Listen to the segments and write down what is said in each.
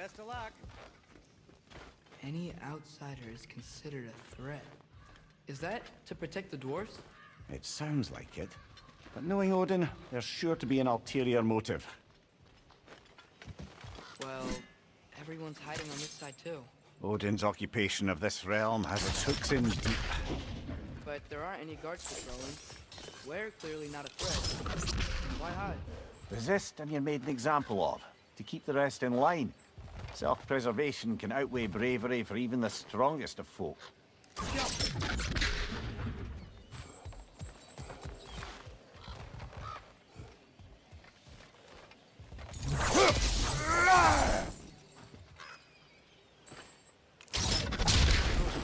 Best of luck. Any outsider is considered a threat. Is that to protect the dwarves? It sounds like it. But knowing Odin, there's sure to be an ulterior motive. Well, everyone's hiding on this side too. Odin's occupation of this realm has its hooks in deep. But there aren't any guards patrolling. We're clearly not a threat. Why hide? Resist and you're made an example of, to keep the rest in line. Self-preservation can outweigh bravery for even the strongest of folk.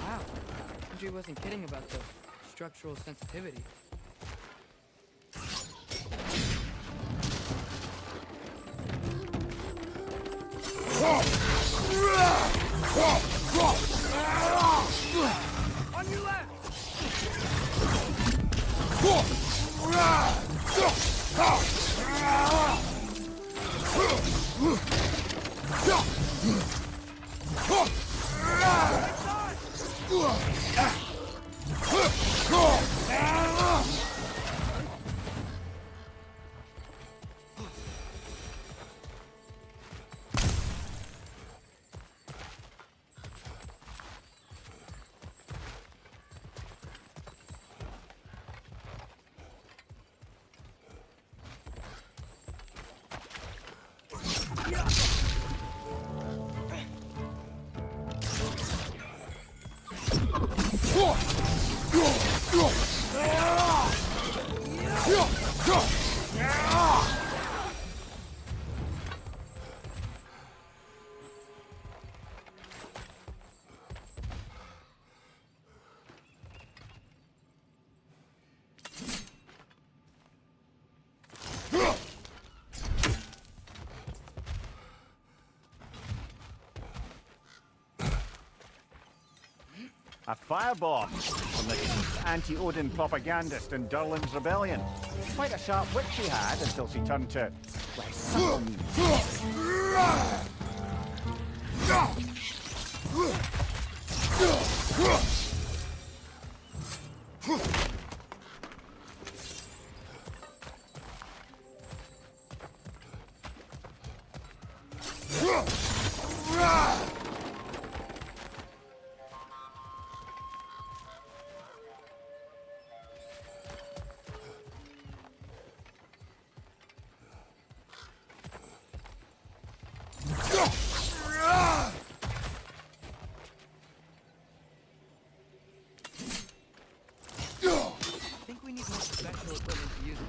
Wow. Sindri wasn't kidding about the structural sensitivity. On your left! A firebomb from the anti-Odin propagandist in Durlin's rebellion. Quite a sharp wit she had until she turned to... well, something. I think we need more professional equipment to use this.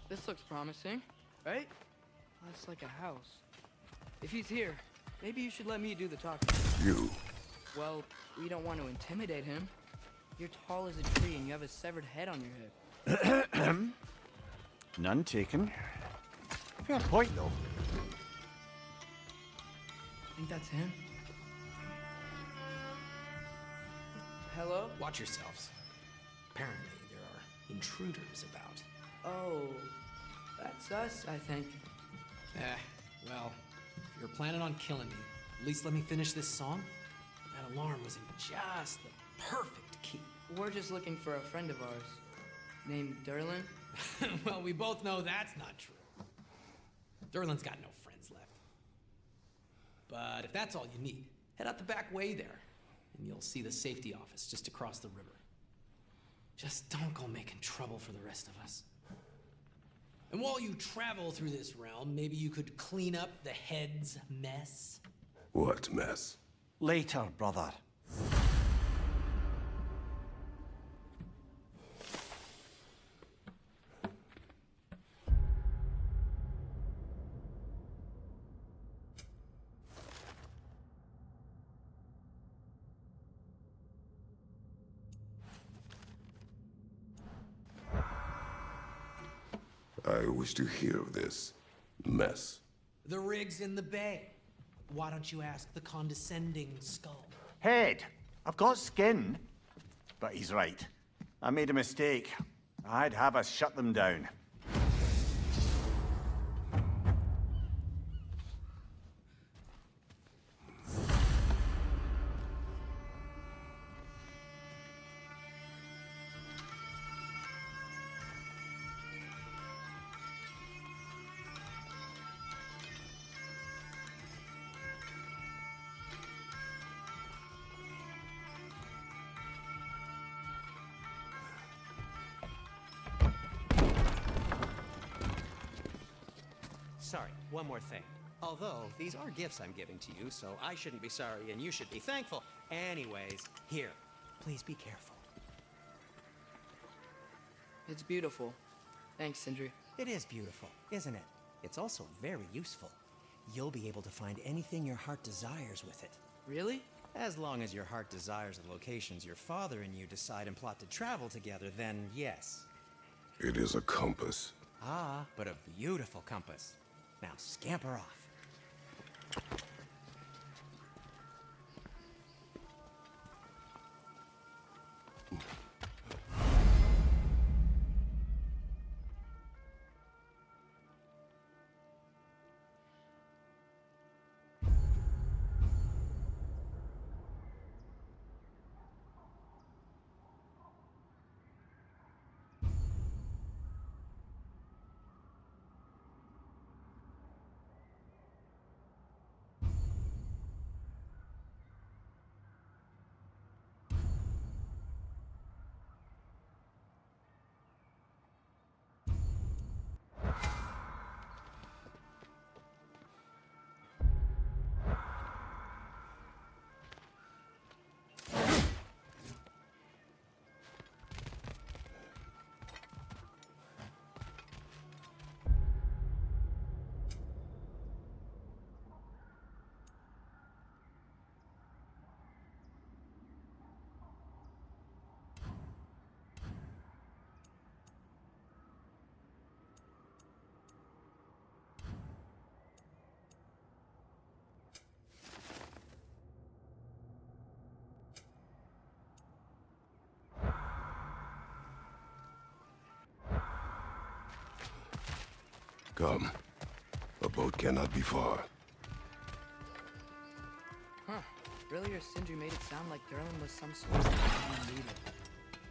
This looks promising, right? That's like a house. If he's here, maybe you should let me do the talking. You. Well, we don't want to intimidate him. You're tall as a tree and you have a severed head on your head. None taken. Fair point, though. think that's him? Hello? Watch yourselves. Apparently, there are intruders about. Oh, that's us, I think. Well, if you're planning on killing me, at least let me finish this song. That alarm was in just the perfect key. We're just looking for a friend of ours, named Durlin. Well, we both know that's not true. Durlin's got no friends left. But if that's all you need, head out the back way there, and you'll see the safety office just across the river. Just don't go making trouble for the rest of us. And while you travel through this realm, maybe you could clean up the head's mess? What mess? Later, brother. I wish to hear of this mess. The rig's in the bay. Why don't you ask the condescending skull? Head, I've got skin. But he's right. I made a mistake. I'd have us shut them down. Sorry, one more thing. Although, these are gifts I'm giving to you, so I shouldn't be sorry and you should be thankful. Anyways, here, please be careful. It's beautiful. Thanks, Sindri. It is beautiful, isn't it? It's also very useful. You'll be able to find anything your heart desires with it. Really? As long as your heart desires the locations your father and you decide and plot to travel together, then yes. It is a compass. Ah, but a beautiful compass. Now scamper off. Come. A boat cannot be far. Huh. Earlier, Sindri made it sound like Durlin was some sort of common leader.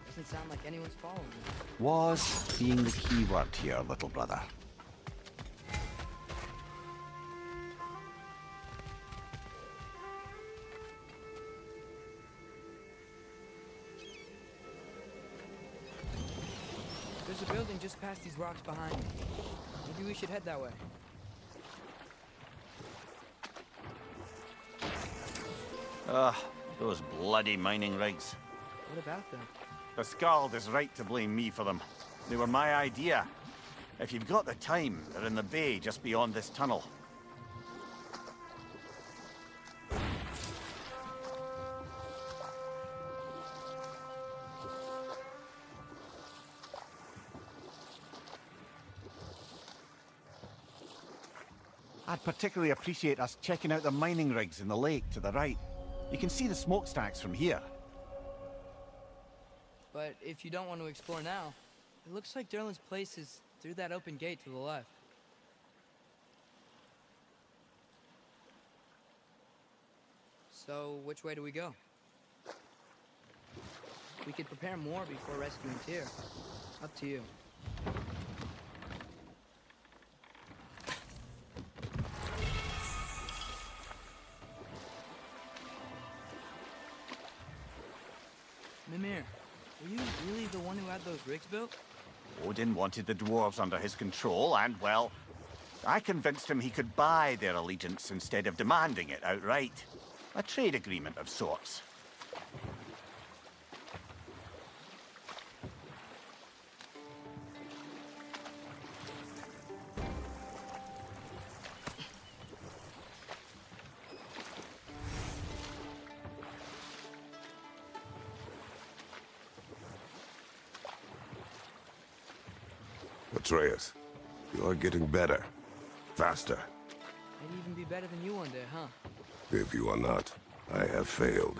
Doesn't sound like anyone's following him. Was being the key word here, little brother. There's a building just past these rocks behind me. Maybe we should head that way. Those bloody mining rigs. What about them? The Skald is right to blame me for them. They were my idea. If you've got the time, they're in the bay just beyond this tunnel. I'd particularly appreciate us checking out the mining rigs in the lake to the right. You can see the smokestacks from here. But if you don't want to explore now, it looks like Durlin's place is through that open gate to the left. So, which way do we go? We could prepare more before rescuing Tyr. Up to you. Mimir, were you really the one who had those rigs built? Odin wanted the dwarves under his control, and, well, I convinced him he could buy their allegiance instead of demanding it outright. A trade agreement of sorts. Atreus, you are getting better. Faster. Maybe even be better than you one day, huh? If you are not, I have failed.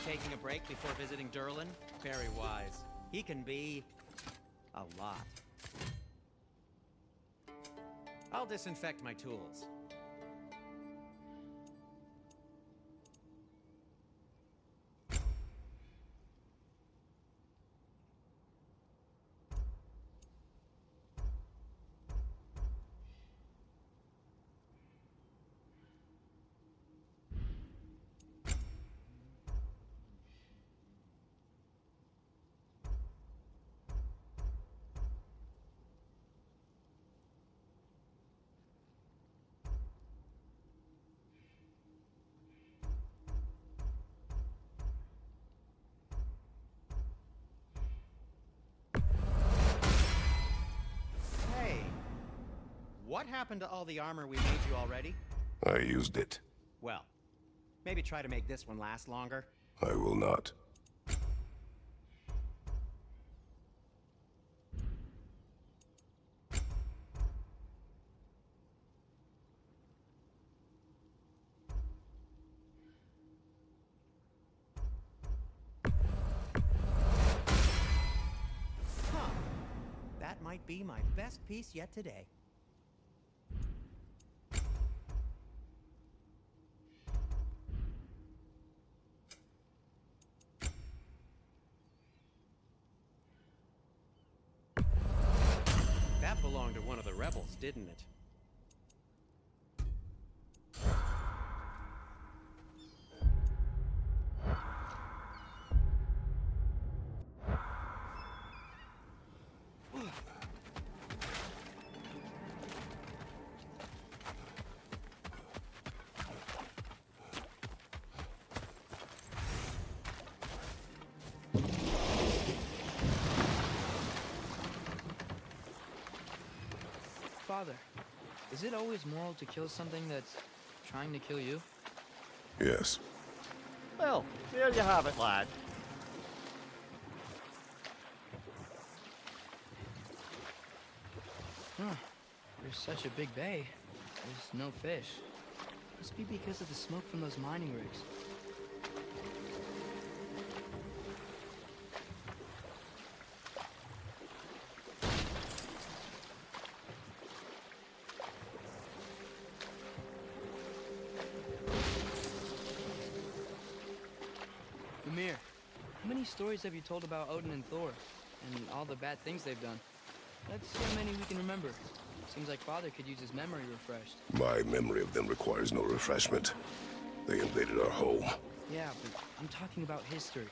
Taking a break before visiting Durlin? Very wise. He can be a lot. I'll disinfect my tools. What happened to all the armor we made you already? I used it. Well, maybe try to make this one last longer. I will not. Huh. That might be my best piece yet today. That belonged to one of the rebels, didn't it? Father, is it always moral to kill something that's trying to kill you? Yes. Well, there you have it, lad. Huh. There's such a big bay. There's no fish. Must be because of the smoke from those mining rigs. Mimir, how many stories have you told about Odin and Thor, and all the bad things they've done? Let's see how many we can remember. Seems like Father could use his memory refreshed. My memory of them requires no refreshment. They invaded our home. Yeah, but I'm talking about history.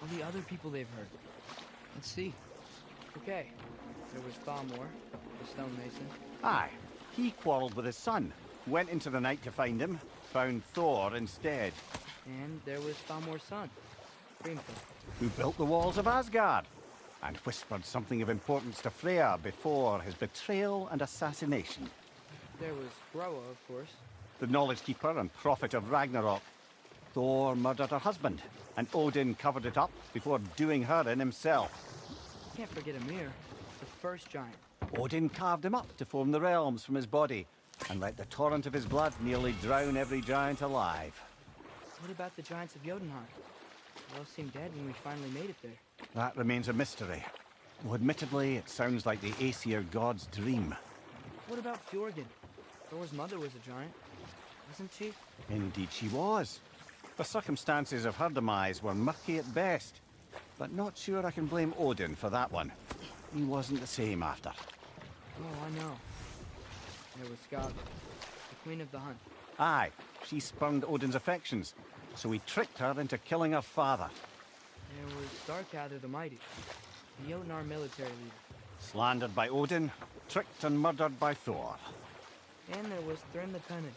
All the other people they've heard. Let's see. Okay, there was Thamor, the stonemason. Aye, he quarreled with his son. went into the night to find him, found Thor instead, And there was Thalmor's son, Grimthor. who built the walls of Asgard, and whispered something of importance to Freya before his betrayal and assassination. There was Groa, of course. The knowledge keeper and prophet of Ragnarok. Thor murdered her husband, and Odin covered it up before doing her in himself. Can't forget Mimir, the first giant. Odin carved him up to form the realms from his body, and let the torrent of his blood nearly drown every giant alive. What about the giants of Jotunheim? They all seemed dead when we finally made it there. That remains a mystery. Though admittedly, it sounds like the Aesir god's dream. What about Fjorgyn? Thor's mother was a giant, wasn't she? Indeed she was. The circumstances of her demise were murky at best, but not sure I can blame Odin for that one. He wasn't the same after. Oh, I know. There was Skadi, the queen of the hunt. Aye, she spurned Odin's affections, so he tricked her into killing her father. There was Starkather the Mighty, the Jotnar military leader. Slandered by Odin, tricked and murdered by Thor. And there was Thrym the Cunning,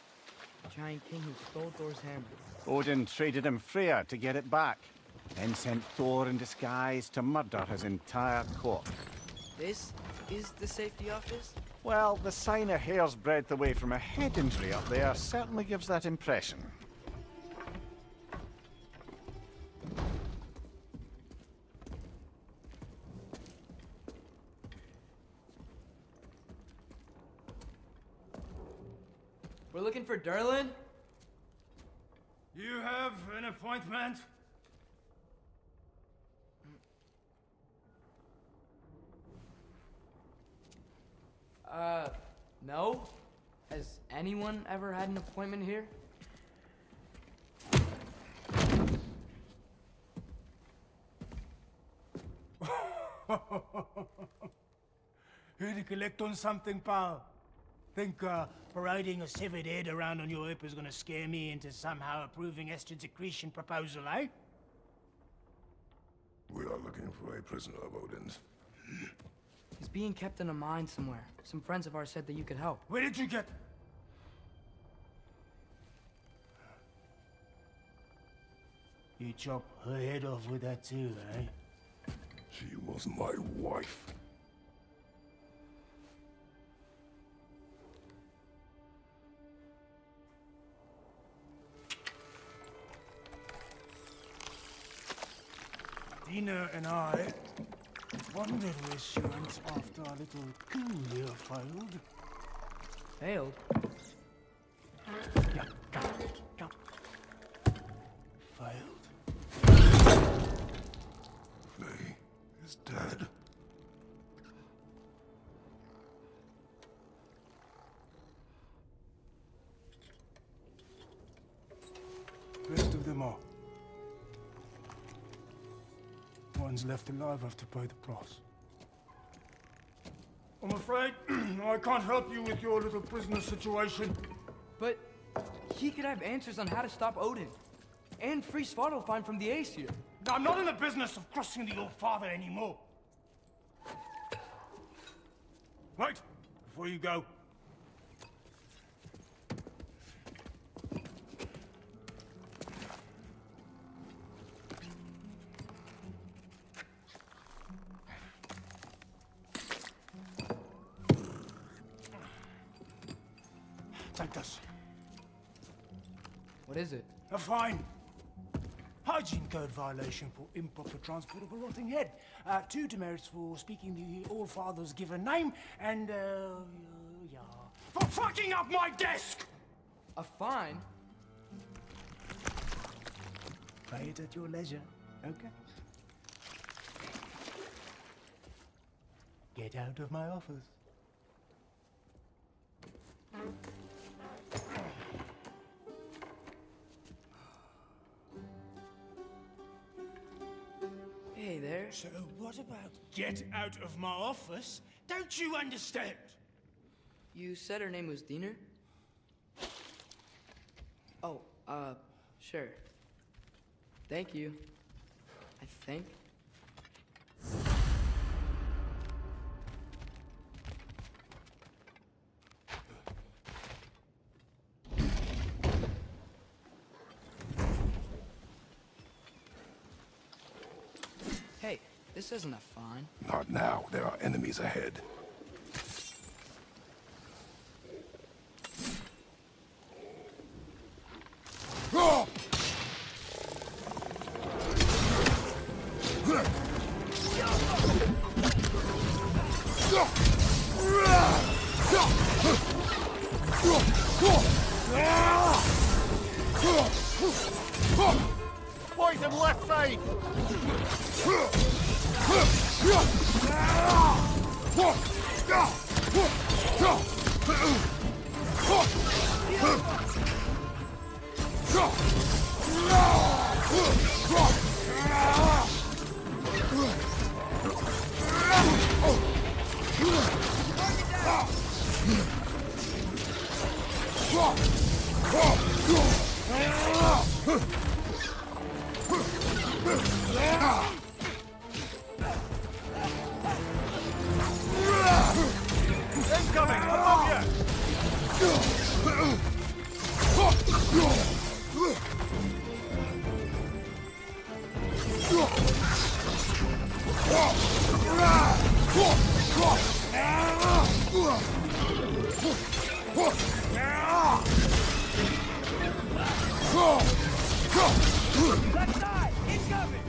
the giant king who stole Thor's hammer. Odin traded him Freya to get it back, then sent Thor in disguise to murder his entire court. This is the safety office? Well, the sign a hair's breadth away from a head injury up there certainly gives that impression. We're looking for Durlin? You have an appointment? No? Has anyone ever had an appointment here? Here to collect on something, pal? Think parading a severed head around on your hip is gonna scare me into somehow approving estrogen secretion proposal, eh? We are looking for a prisoner of Odin's. He's being kept in a mine somewhere. Some friends of ours said that you could help. Where did you get... You chop her head off with that too, eh? She was my wife. Dina and I wondered where she went after our little coup here failed. Failed? Yeah, come. Failed. Faye is dead. Rest of them are. Ones left alive have to pay the price. I'm afraid I can't help you with your little prisoner situation. But he could have answers on how to stop Odin. And free Svartalfheim from the Aesir. I'm not in the business of crossing the old father anymore. Right, before you go. Take this. What is it? A fine. Hygiene code violation for improper transport of a rotting head. 2 demerits for speaking the All-Father's given name, and, yeah. For fucking up my desk! A fine? Pay it at your leisure, okay? Get out of my office. Hey there. So what about get out of my office? Don't you understand? You said her name was Diener? Oh, sure. Thank you. I think. This isn't a fine. Not now. There are enemies ahead. Poison left side! Incoming! Above Left side! Incoming!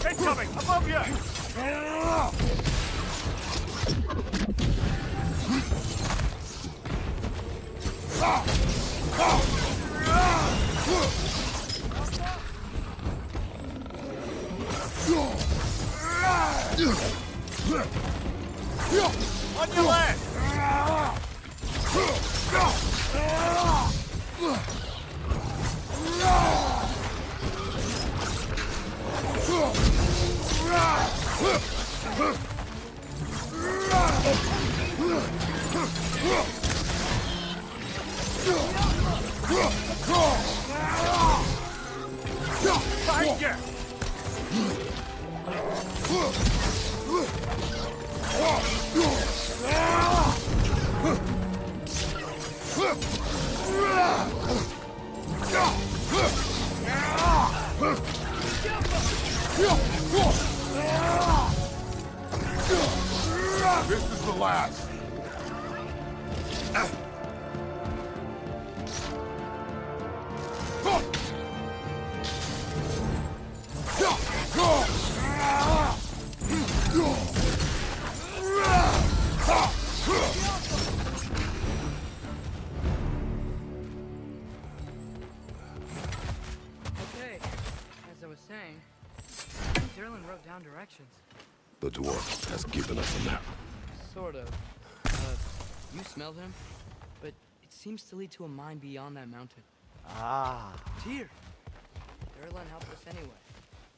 Incoming! Above you! On your left! Behind you! This is the last. Okay, as I was saying, Derlin wrote down directions. The dwarf has given us a map. Sort of. You smelled him? But it seems to lead to a mine beyond that mountain. Ah. Tyr! Derlin helped us anyway.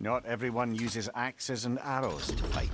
Not everyone uses axes and arrows to fight.